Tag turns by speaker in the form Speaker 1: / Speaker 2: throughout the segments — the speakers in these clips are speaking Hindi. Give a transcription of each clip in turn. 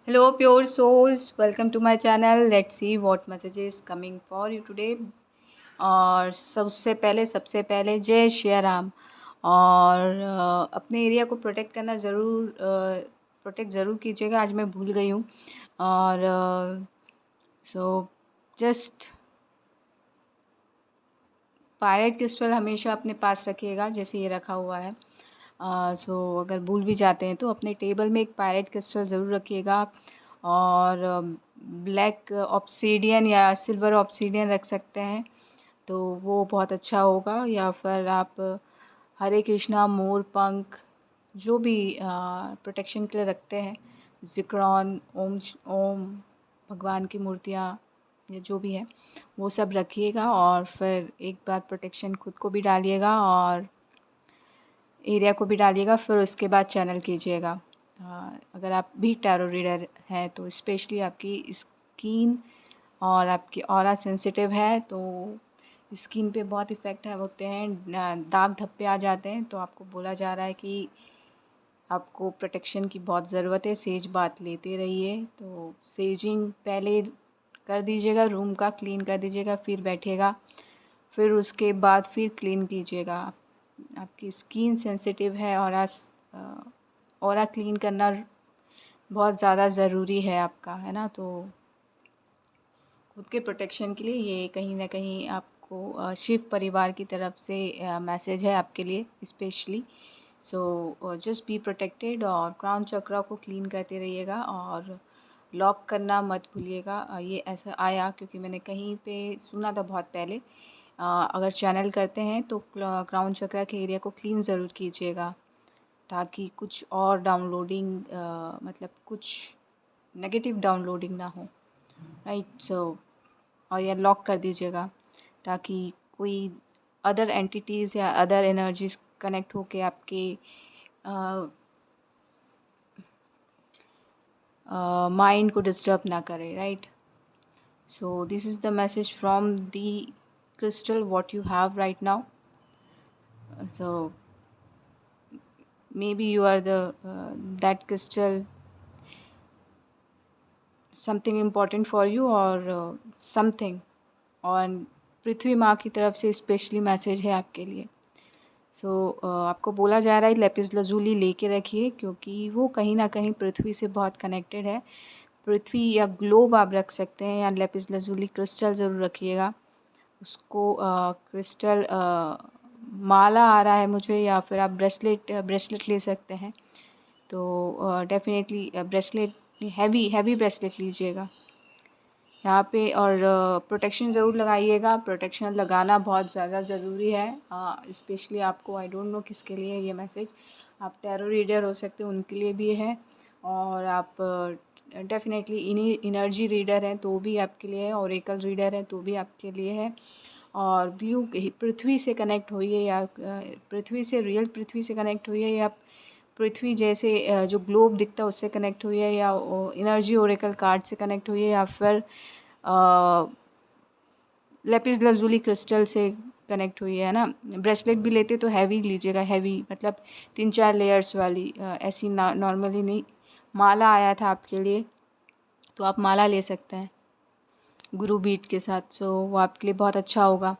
Speaker 1: Hello, pure souls. Welcome to my channel. Let's see what message is coming for you today. और सबसे पहले जय श्री राम। और अपने एरिया को प्रोटेक्ट करना प्रोटेक्ट ज़रूर कीजिएगा। आज मैं भूल गई हूँ। और सो जस्ट पायरेट क्रिस्टल हमेशा अपने पास रखिएगा, जैसे ये रखा हुआ है। अगर भूल भी जाते हैं तो अपने टेबल में एक पायरेट क्रिस्टल ज़रूर रखिएगा। और ब्लैक ऑब्सीडियन या सिल्वर ऑब्सीडियन रख सकते हैं, तो वो बहुत अच्छा होगा। या फिर आप हरे कृष्णा, मोर पंख, जो भी प्रोटेक्शन के लिए रखते हैं, ज़िक्रोन, ओम भगवान की मूर्तियाँ या जो भी है वो सब रखिएगा। और फिर एक बार प्रोटेक्शन खुद को भी डालिएगा और एरिया को भी डालिएगा, फिर उसके बाद चैनल कीजिएगा। अगर आप भी टैरो रीडर हैं तो स्पेशली आपकी स्किन और आपकी ऑरा सेंसिटिव है, तो स्किन पे बहुत इफ़ेक्ट है होते हैं, दाग धब्बे आ जाते हैं। तो आपको बोला जा रहा है कि आपको प्रोटेक्शन की बहुत ज़रूरत है, सेज बात लेते रहिए। तो सेजिंग पहले कर दीजिएगा, रूम का क्लीन कर दीजिएगा, फिर बैठिएगा, फिर उसके बाद फिर क्लीन कीजिएगा। आपकी स्किन सेंसिटिव है और क्लीन करना बहुत ज़्यादा ज़रूरी है आपका, है ना। तो खुद के प्रोटेक्शन के लिए ये कहीं ना कहीं आपको शिव परिवार की तरफ से मैसेज है आपके लिए specially. So just be protected और क्राउन चक्रा को क्लीन करते रहिएगा और लॉक करना मत भूलिएगा। ये ऐसा आया क्योंकि मैंने कहीं पे सुना था बहुत पहले। अगर चैनल करते हैं तो क्राउन चक्रा के एरिया को क्लीन ज़रूर कीजिएगा, ताकि कुछ और डाउनलोडिंग मतलब कुछ नेगेटिव डाउनलोडिंग ना हो, राइट। और या लॉक कर दीजिएगा, ताकि कोई अदर एंटिटीज़ या अदर एनर्जीज कनेक्ट होके आपके माइंड को डिस्टर्ब ना करे, right. So this is the message from the crystal what you have right now. So maybe you are the that crystal something important for you or something। और पृथ्वी माँ की तरफ से स्पेशली मैसेज है आपके लिए। आपको बोला जा रहा है लेपिस लजूली लेके रखिए, क्योंकि वो कहीं ना कहीं पृथ्वी से बहुत कनेक्टेड है। पृथ्वी या ग्लोब आप रख सकते हैं, या लेपिस लजूली क्रिस्टल ज़रूर रखिएगा। उसको क्रिस्टल माला आ रहा है मुझे, या फिर आप ब्रेसलेट ले सकते हैं। तो डेफिनेटली ब्रेसलेट, हैवी ब्रेसलेट लीजिएगा यहाँ पे। और प्रोटेक्शन ज़रूर लगाइएगा। प्रोटेक्शन लगाना बहुत ज़्यादा ज़रूरी है, स्पेशली आपको। आई डोंट नो किसके लिए ये मैसेज, आप टैरो रीडर हो सकते हैं उनके लिए भी है, और आप डेफिनेटली एनर्जी रीडर हैं तो भी आपके लिए है, ओरेकल रीडर हैं तो भी आपके लिए है। और ब्लू पृथ्वी से कनेक्ट होइए, या पृथ्वी से, रियल पृथ्वी से कनेक्ट होइए, या पृथ्वी जैसे जो ग्लोब दिखता है उससे कनेक्ट हुई, या एनर्जी ओरेकल कार्ड से कनेक्ट हुई, या फिर लेपिस लजूली क्रिस्टल से कनेक्ट हुई है ना। ब्रेसलेट भी लेते तो हैवी लीजिएगा, हैवी मतलब 3-4 लेयर्स वाली, ऐसी नॉर्मली नहीं। माला आया था आपके लिए, तो आप माला ले सकते हैं गुरु बीट के साथ। वो आपके लिए बहुत अच्छा होगा,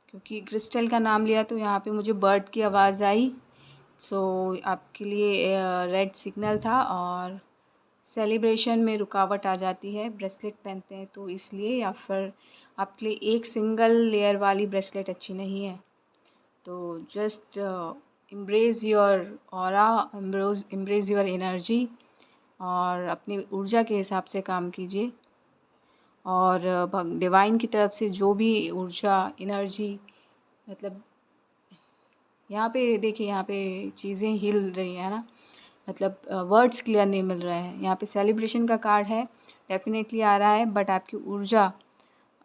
Speaker 1: क्योंकि क्रिस्टल का नाम लिया तो यहाँ पे मुझे बर्ड की आवाज़ आई। आपके लिए रेड सिग्नल था। और सेलिब्रेशन में रुकावट आ जाती है ब्रेसलेट पहनते हैं तो इसलिए, या फिर आपके लिए एक सिंगल लेयर वाली ब्रेसलेट अच्छी नहीं है। तो just embrace your aura, embrace your energy, और अपनी ऊर्जा के हिसाब से काम कीजिए। और डिवाइन की तरफ से जो भी ऊर्जा, एनर्जी, मतलब यहाँ पे देखिए, यहाँ पे चीज़ें हिल रही हैं ना, मतलब वर्ड्स क्लियर नहीं मिल रहे हैं। यहाँ पे सेलिब्रेशन का कार्ड है, डेफिनेटली आ रहा है, बट आपकी ऊर्जा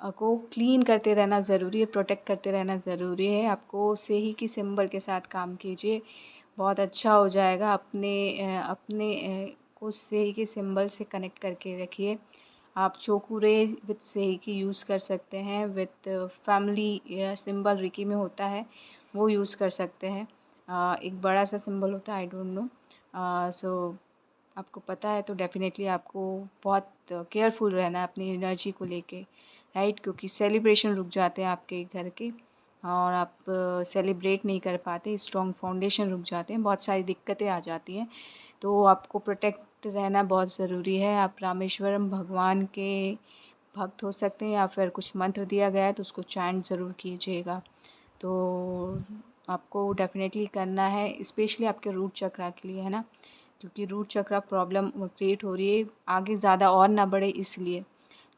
Speaker 1: को क्लीन करते रहना ज़रूरी है, प्रोटेक्ट करते रहना ज़रूरी है। आपको सेही की सिंबल के साथ काम कीजिए, बहुत अच्छा हो जाएगा। अपने को सेही के सिंबल से कनेक्ट करके रखिए। आप चोकुरे विथ सेही की यूज़ कर सकते हैं, विथ फैमिली सिंबल रिकी में होता है वो यूज़ कर सकते हैं। एक बड़ा सा सिंबल होता है, आई डोंट नो। सो आपको पता है तो डेफ़िनेटली आपको बहुत केयरफुल रहना है अपनी एनर्जी को लेके, राइट? क्योंकि सेलिब्रेशन रुक जाते हैं आपके घर के और आप सेलिब्रेट नहीं कर पाते, स्ट्रॉन्ग फाउंडेशन रुक जाते हैं, बहुत सारी दिक्कतें आ जाती हैं। तो आपको प्रोटेक्ट रहना बहुत ज़रूरी है। आप रामेश्वरम भगवान के भक्त हो सकते हैं या फिर कुछ मंत्र दिया गया है तो उसको चैंट ज़रूर कीजिएगा। तो आपको डेफ़िनेटली करना है, स्पेशली आपके रूट चक्रा के लिए, है ना? क्योंकि रूट चक्रा प्रॉब्लम क्रिएट हो रही है, आगे ज़्यादा और ना बढ़े इसलिए।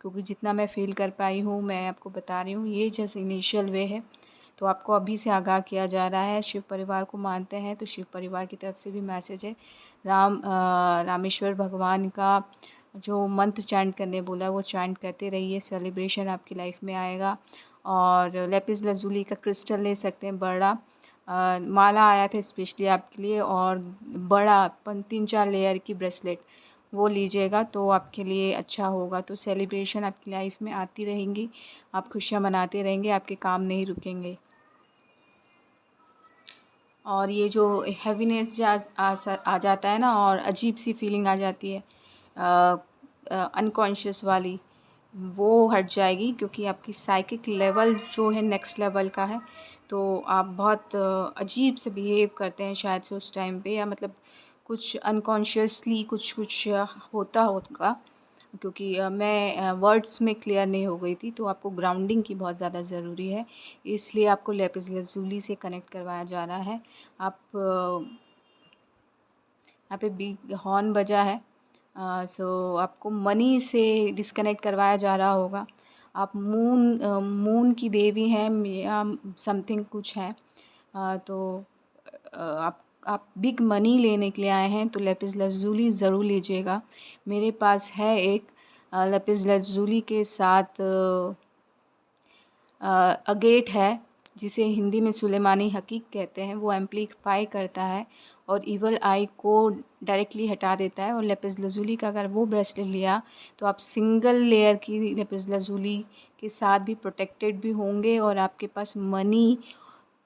Speaker 1: क्योंकि जितना मैं फ़ील कर पाई हूँ, मैं आपको बता रही हूँ, ये जस्ट इनिशियल वे है। तो आपको अभी से आगाह किया जा रहा है। शिव परिवार को मानते हैं तो शिव परिवार की तरफ से भी मैसेज है। रामेश्वर भगवान का जो मंत्र चैंट करने बोला है वो चैंट करते रहिए, सेलिब्रेशन आपकी लाइफ में आएगा। और लेपिस lazuli का क्रिस्टल ले सकते हैं बड़ा, माला आया था स्पेशली आपके लिए, और बड़ा 3-4 लेयर की ब्रेसलेट वो लीजिएगा तो आपके लिए अच्छा होगा। तो सेलिब्रेशन आपकी लाइफ में आती रहेंगी, आप खुशियाँ मनाते रहेंगे, आपके काम नहीं रुकेंगे। और ये जो हैवीनेस आ जाता है ना, और अजीब सी फीलिंग आ जाती है अनकॉन्शियस वाली, वो हट जाएगी क्योंकि आपकी साइकिक लेवल जो है नेक्स्ट लेवल का है। तो आप बहुत अजीब से बिहेव करते हैं शायद से उस टाइम पे, या मतलब कुछ अनकॉन्शियसली कुछ कुछ होता होगा, क्योंकि मैं वर्ड्स में क्लियर नहीं हो गई थी। तो आपको ग्राउंडिंग की बहुत ज़्यादा ज़रूरी है, इसलिए आपको लेपिस lazuli से कनेक्ट करवाया जा रहा है। आप यहाँ पे बिग हॉर्न बजा है, सो आपको मनी से डिस्कनेक्ट करवाया जा रहा होगा। आप मून की देवी हैं या समथिंग कुछ है। तो आप बिग मनी लेने के लिए आए हैं तो लेपिस lazuli ज़रूर लीजिएगा। मेरे पास है एक लेपिस lazuli के साथ अगेट है, जिसे हिंदी में सुलेमानी हकीक कहते हैं। वो एम्प्लीफाई करता है और इवल आई को डायरेक्टली हटा देता है। और लेपिस lazuli का अगर वो ब्रेसलेट लिया तो आप सिंगल लेयर की लेपिस lazuli के साथ भी प्रोटेक्टेड भी होंगे, और आपके पास मनी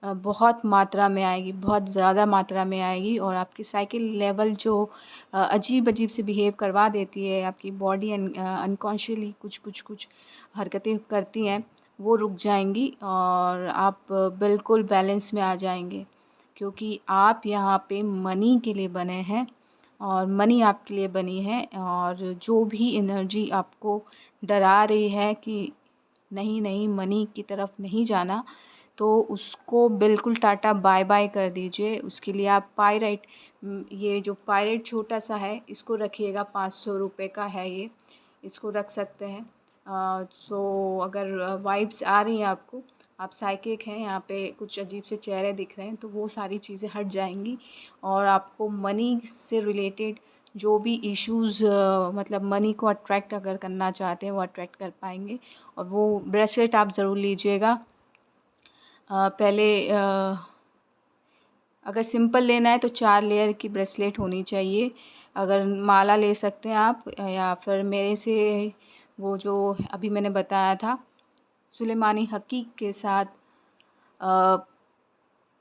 Speaker 1: बहुत मात्रा में आएगी, बहुत ज़्यादा मात्रा में आएगी। और आपकी साइकिल लेवल जो अजीब-अजीब से बिहेव करवा देती है, आपकी बॉडी अनकॉन्शियसली कुछ हरकतें करती हैं, वो रुक जाएंगी और आप बिल्कुल बैलेंस में आ जाएंगे। क्योंकि आप यहाँ पे मनी के लिए बने हैं और मनी आपके लिए बनी है। और जो भी एनर्जी आपको डरा रही है कि नहीं नहीं मनी की तरफ नहीं जाना, तो उसको बिल्कुल टाटा बाय बाय कर दीजिए। उसके लिए आप पायराइट, ये जो पायराइट छोटा सा है इसको रखिएगा, 500 रुपये का है ये, इसको रख सकते हैं। सो अगर वाइब्स आ रही हैं आपको, आप साइकिक हैं, यहाँ पे कुछ अजीब से चेहरे दिख रहे हैं, तो वो सारी चीज़ें हट जाएंगी और आपको मनी से रिलेटेड जो भी इश्यूज़, मतलब मनी को अट्रैक्ट अगर करना चाहते हैं वो अट्रैक्ट कर पाएंगे। और वो ब्रेसलेट आप ज़रूर लीजिएगा। पहले अगर सिंपल लेना है तो 4 लेयर की ब्रेसलेट होनी चाहिए। अगर माला ले सकते हैं आप, या फिर मेरे से वो जो अभी मैंने बताया था सुलेमानी हकीक के साथ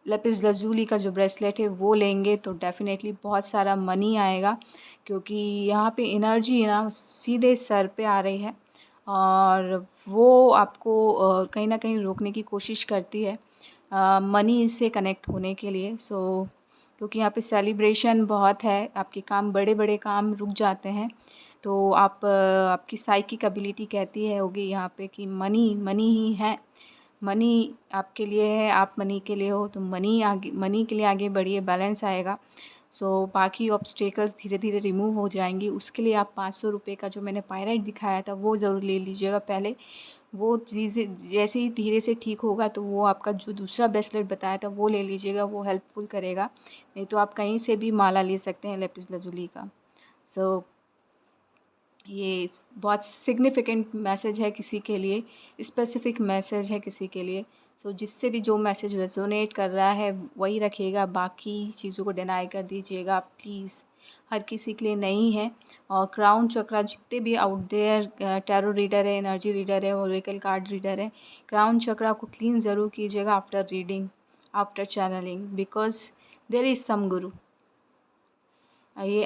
Speaker 1: लेपिस lazuli का जो ब्रेसलेट है वो लेंगे तो डेफ़िनेटली बहुत सारा मनी आएगा। क्योंकि यहाँ पे एनर्जी ना सीधे सर पे आ रही है और वो आपको कहीं न कहीं रोकने की कोशिश करती है मनी से कनेक्ट होने के लिए। सो क्योंकि यहाँ पे सेलिब्रेशन बहुत है, आपके काम बड़े-बड़े काम रुक जाते हैं। तो आपकी साइकिक एबिलिटी कहती है होगी यहाँ पे कि मनी मनी ही है, मनी आपके लिए है, आप मनी के लिए हो, तो मनी के लिए आगे बढ़िए, बैलेंस आएगा। सो बाकी ऑब्स्टेकल्स धीरे-धीरे रिमूव हो जाएंगी। उसके लिए आप 500 रुपये का जो मैंने पायराइट दिखाया था वो ज़रूर ले लीजिएगा पहले। वो चीज़ें जैसे ही धीरे से ठीक होगा तो वो आपका जो दूसरा ब्रेसलेट बताया था वो ले लीजिएगा, वो हेल्पफुल करेगा। नहीं तो आप कहीं से भी माला ले सकते हैं लेपिस lazuli का। सो ये बहुत सिग्निफिकेंट मैसेज है किसी के लिए, स्पेसिफिक मैसेज है किसी के लिए। सो जिससे भी जो मैसेज रेजोनेट कर रहा है वही रखिएगा, बाकी चीज़ों को डिनाई कर दीजिएगा प्लीज़, हर किसी के लिए नहीं है। और क्राउन चक्रा जितने भी आउट देयर टैरो रीडर है, एनर्जी रीडर है, ओरेकल कार्ड रीडर है, क्राउन चक्रा को क्लीन ज़रूर कीजिएगा after reading, after channelling, because there is some guru. ये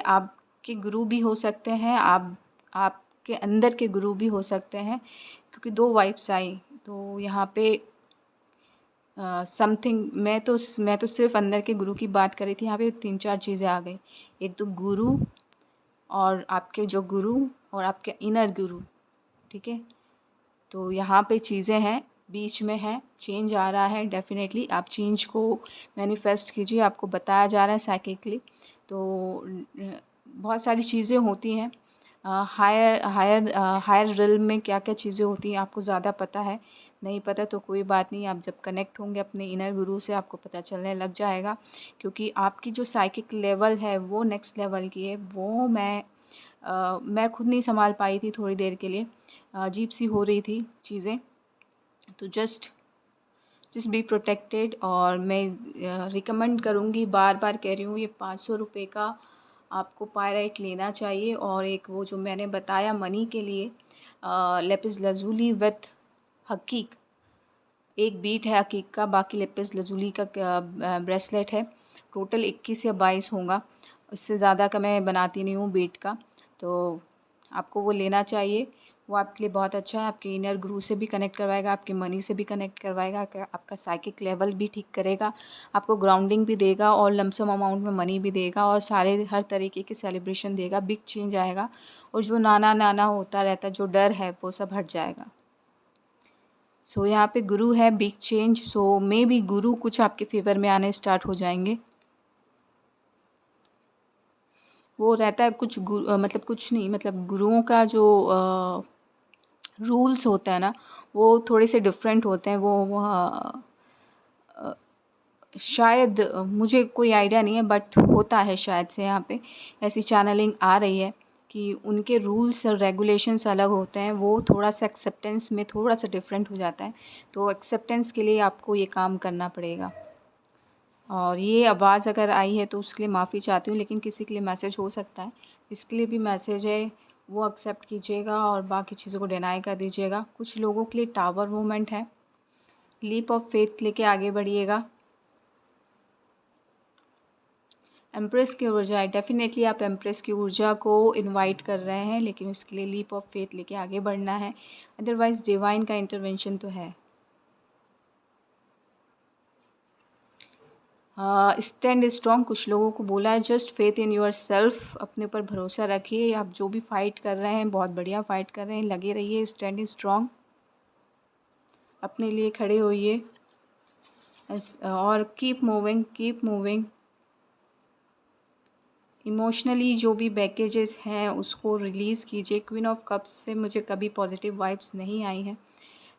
Speaker 1: आपके गुरु भी हो सकते हैं, आपके अंदर के गुरु भी हो सकते हैं, क्योंकि 2 वाइब्स आई। तो यहाँ पे समथिंग मैं तो सिर्फ़ अंदर के गुरु की बात कर रही थी, यहाँ पे 3-4 चीज़ें आ गई। एक तो गुरु और आपके जो गुरु और आपके इनर गुरु, ठीक है? तो यहाँ पे चीज़ें हैं, बीच में है, चेंज आ रहा है। डेफ़िनेटली आप चेंज को मैनिफेस्ट कीजिए, आपको बताया जा रहा है साइकिकली। तो बहुत सारी चीज़ें होती हैं। हायर रिल्म में क्या-क्या चीज़ें होती हैं आपको ज़्यादा पता है। नहीं पता तो कोई बात नहीं, आप जब कनेक्ट होंगे अपने इनर गुरु से आपको पता चलने लग जाएगा, क्योंकि आपकी जो साइकिक लेवल है वो नेक्स्ट लेवल की है। वो मैं खुद नहीं सँभाल पाई थी थोड़ी देर के लिए, अजीब-सी हो रही थी चीज़ें। तो जस्ट बी प्रोटेक्टेड। और मैं रिकमेंड करूँगी, बार-बार कह रही हूँ, ये 500 रुपए का आपको पायराइट लेना चाहिए। और एक वो जो मैंने बताया मनी के लिए, लेपिस लज़ूली विथ हकीक, एक बीट है हकीक का, बाकी लेपिस लज़ूली का ब्रेसलेट है। टोटल 21 या 22 होगा, इससे ज़्यादा का मैं बनाती नहीं हूँ बीट का। तो आपको वो लेना चाहिए, वो आपके लिए बहुत अच्छा है। आपके इनर गुरु से भी कनेक्ट करवाएगा, आपके मनी से भी कनेक्ट करवाएगा, आपका साइकिक लेवल भी ठीक करेगा, आपको ग्राउंडिंग भी देगा और लमसम अमाउंट में मनी भी देगा और हर तरीके के सेलिब्रेशन देगा। बिग चेंज आएगा और जो नाना होता रहता है, जो डर है, वो सब हट जाएगा। सो यहाँ पे गुरु है, big change. So may be गुरु कुछ आपके फेवर में आने स्टार्ट हो जाएंगे। वो रहता है कुछ मतलब कुछ नहीं, मतलब गुरुओं का जो रूल्स होता है ना, वो थोड़े से डिफरेंट होते हैं। वो शायद मुझे कोई आइडिया नहीं है, बट होता है शायद से। यहाँ पे ऐसी चैनलिंग आ रही है कि उनके रूल्स और रेगुलेशंस अलग होते हैं, वो थोड़ा सा एक्सेप्टेंस में थोड़ा सा डिफरेंट हो जाता है। तो एक्सेप्टेंस के लिए आपको ये काम करना पड़ेगा। और ये आवाज़ अगर आई है तो उसके लिए माफ़ी चाहती हूँ, लेकिन किसी के लिए मैसेज हो सकता है, जिसके लिए भी मैसेज है वो एक्सेप्ट कीजिएगा और बाकी चीज़ों को डिनाई कर दीजिएगा। कुछ लोगों के लिए टावर मूवमेंट है, लीप ऑफ फेथ लेके आगे बढ़िएगा। एम्प्रेस की ऊर्जा है, डेफिनेटली आप एम्प्रेस की ऊर्जा को इनवाइट कर रहे हैं, लेकिन उसके लिए लीप ऑफ फेथ लेके आगे बढ़ना है। अदरवाइज़ डिवाइन का इंटरवेंशन तो है। स्टैंड स्ट्रॉन्ग, कुछ लोगों को बोला है just faith in your self, अपने ऊपर भरोसा रखिए। आप जो भी फाइट कर रहे हैं, बहुत बढ़िया फाइट कर रहे हैं, लगे रहिए, स्टैंड स्ट्रॉन्ग, अपने लिए खड़े होइए। और कीप मूविंग। इमोशनली जो भी बैगेजेस हैं उसको रिलीज़ कीजिए। क्वीन ऑफ कप्स से मुझे कभी पॉजिटिव वाइब्स नहीं आई हैं,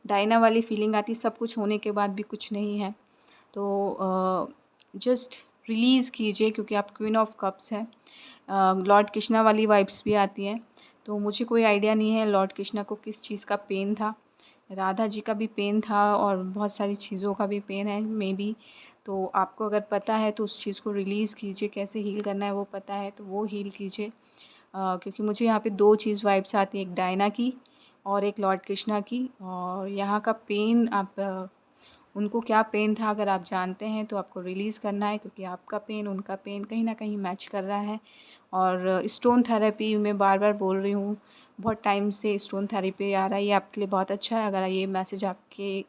Speaker 1: डायना वाली फीलिंग आती, सब कुछ होने के बाद भी कुछ नहीं है। तो जस्ट रिलीज़ कीजिए, क्योंकि आप क्वीन ऑफ कप्स हैं। लॉर्ड कृष्णा वाली वाइब्स भी आती हैं। तो मुझे कोई आइडिया नहीं है लॉर्ड कृष्णा को किस चीज़ का पेन था, राधा जी का भी पेन था और बहुत सारी चीज़ों का भी पेन है मे बी। तो आपको अगर पता है तो उस चीज़ को रिलीज़ कीजिए, कैसे हील करना है वो पता है तो वो हील कीजिए। क्योंकि मुझे यहाँ पे 2 चीज़ वाइब्स आती हैं, एक डायना की और एक लॉर्ड कृष्णा की। और यहाँ का पेन आप उनको क्या पेन था अगर आप जानते हैं तो आपको रिलीज़ करना है, क्योंकि आपका पेन उनका पेन कहीं न कहीं मैच कर रहा है। और स्टोन थेरेपी मैं बार-बार बोल रही हूँ, बहुत टाइम से स्टोन थेरेपी आ रहा है, ये आपके लिए बहुत अच्छा है अगर ये मैसेज आपके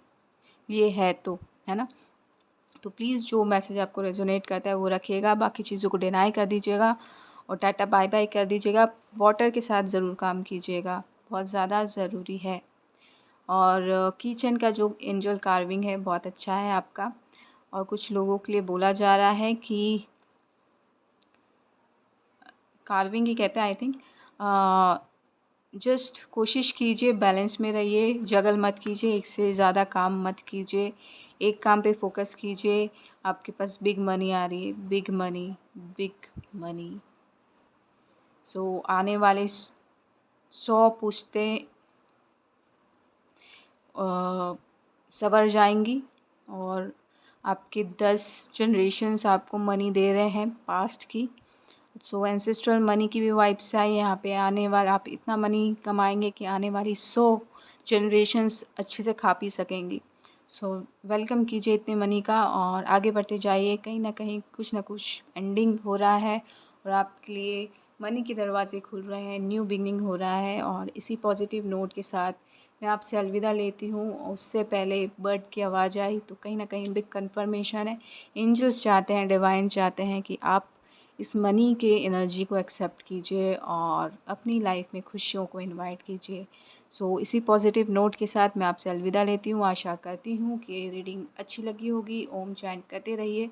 Speaker 1: लिए है तो, है ना? तो प्लीज़ जो मैसेज आपको रेज़ोनेट करता है वो रखिएगा, बाकी चीज़ों को डिनाई कर दीजिएगा और टाटा बाय-बाय कर दीजिएगा। वाटर के साथ ज़रूर काम कीजिएगा, बहुत ज़्यादा ज़रूरी है। और किचन का जो एंजल कार्विंग है बहुत अच्छा है आपका। और कुछ लोगों के लिए बोला जा रहा है कि कार्विंग ही कहते हैं आई थिंक। जस्ट कोशिश कीजिए, बैलेंस में रहिए, जगल मत कीजिए, एक से ज़्यादा काम मत कीजिए, एक काम पे फोकस कीजिए। आपके पास बिग मनी आ रही है, बिग मनी। सो आने वाले 100 पुश्तें सवर जाएंगी और आपके 10 जनरेशन्स आपको मनी दे रहे हैं पास्ट की। सो एंसेस्ट्रल मनी की भी वाइब्स आई यहाँ पे। आने वाला आप इतना मनी कमाएंगे कि आने वाली 100 जनरेशन्स अच्छे से खा पी सकेंगी। सो वेलकम कीजिए इतने मनी का और आगे बढ़ते जाइए, कहीं ना कहीं कुछ ना कुछ एंडिंग हो रहा है और आपके लिए मनी के दरवाज़े खुल रहे हैं, न्यू बिगिनिंग हो रहा है। और इसी पॉज़िटिव नोट के साथ मैं आपसे अलविदा लेती हूँ। उससे पहले बर्ड की आवाज़ आई तो कहीं न कहीं बिग कन्फर्मेशन है। एंजल्स चाहते हैं, डिवाइन चाहते हैं कि आप इस मनी के एनर्जी को एक्सेप्ट कीजिए और अपनी लाइफ में खुशियों को इनवाइट कीजिए। सो इसी पॉजिटिव नोट के साथ मैं आपसे अलविदा लेती हूँ। आशा करती हूँ कि रीडिंग अच्छी लगी होगी। ओम चैंट करते रहिए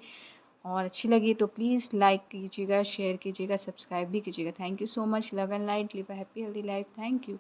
Speaker 1: और अच्छी लगी तो प्लीज़ लाइक कीजिएगा, शेयर कीजिएगा, सब्सक्राइब भी कीजिएगा। Thank you so much. Love and light. Live a happy healthy life. Thank you.